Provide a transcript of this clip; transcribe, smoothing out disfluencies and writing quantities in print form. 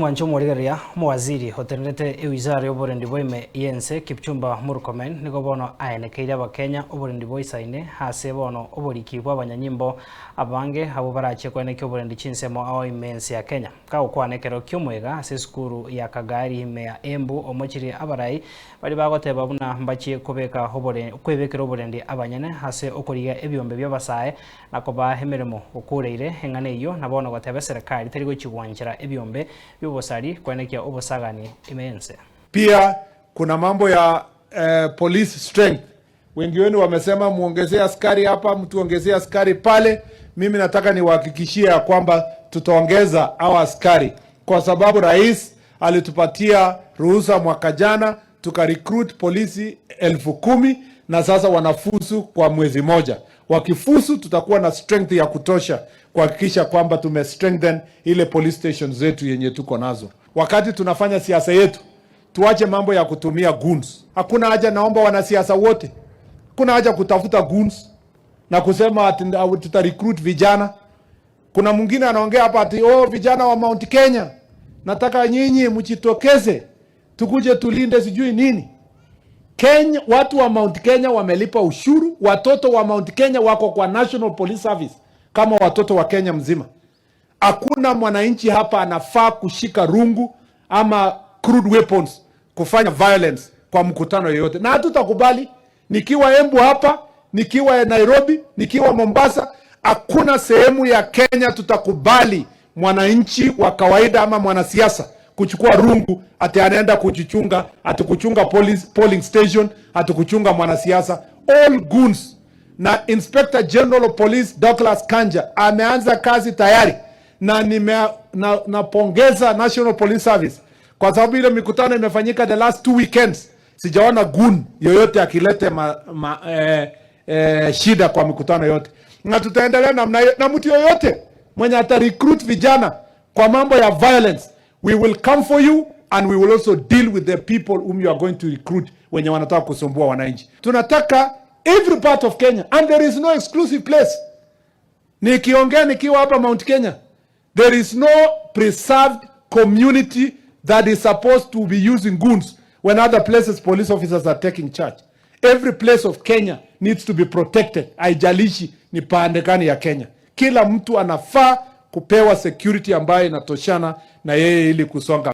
mwancho morigeria mwaziri hotenete ewizara y'oburendi bw'ime yense Kipchumba Murkomen niko bono aenekeire abakenya oburendi bw'isaine hase bono oboriki bw'abanyanyimbo abange abo barache kweneke oburendi chinsemo ao imensi ya Kenya kao kwanekero kyomwega ase skuru ya Kagari ime ya Embu omochiri abarai bari bagoteba buna mbachie kubeka oburendi kwebekera oburendi abanyene hase okoriga ebyombe by'abasae nakoba emeremo okureire engane iyo nabono gotebe serikali tari gochigwanjira ebyombe by'ubusari kwenekia ubusagani imense. Pia kuna mambo ya police strength. Wengi wenu wamesema muongezee askari hapa, mtuongezee askari pale. Mimi nataka niwahakikishie ya kwamba tutaongeza hao askari kwa sababu rais alitupatia ruhusa mwaka jana tukarecruit polisi 10,000 na sasa wanafusu kwa mwezi moja. Wakifusu tutakuwa na strength ya kutosha kuhakikisha kwamba tumestrengthen ile police stations zetu yenye tuko nazo. Wakati tunafanya siasa yetu, tuache mambo ya kutumia goons. Hakuna haja, naomba wanasiasa wote, kuna haja kutafuta goons na kusema tuta recruit vijana. Kuna mwingine anaongea hapa ati vijana wa Mount Kenya, nataka nyinyi mjitokeze tukuje tulinde sijui nini. Kenya, watu wa Mount Kenya wamelipa ushuru, watoto wa Mount Kenya wako kwa National Police Service kama watoto wa Kenya mzima. Hakuna mwananchi hapa anafaa kushika rungu ama crude weapons kufanya violence kwa mkutano yoyote. Na hatutakubali. Nikiwa Embu hapa, nikiwa Nairobi, nikiwa Mombasa, hakuna sehemu ya Kenya tutakubali mwananchi wa kawaida ama mwanasiasa kuchukua rungu ati anaenda kujichunga, ati kuchunga polling station, ati kuchunga mwanasiasa. All goons. Na Inspector General of Police Douglas Kanja ameanza kazi tayari, na napongeza National Police Service kwa sababu ile mikutano imefanyika the last 2 weekends. Sijaona goon yoyote akilete shida kwa mikutano yote. Na tutaendelea na mtu yoyote mwenye ata recruit vijana kwa mambo ya violence, we will come for you and we will also deal with the people whom you are going to recruit wenye wanataka kusumbua wananchi. Tunataka every part of Kenya, and there is no exclusive place. Nikiongea nikiwa hapa Mount Kenya, there is no preserved community that is supposed to be using goons when other places police officers are taking charge. Every place of Kenya needs to be protected. Haijalishi ni pande gani ya Kenya. Kila mtu anafaa kupewa security ambayo inatoshana na yeye ili kusonga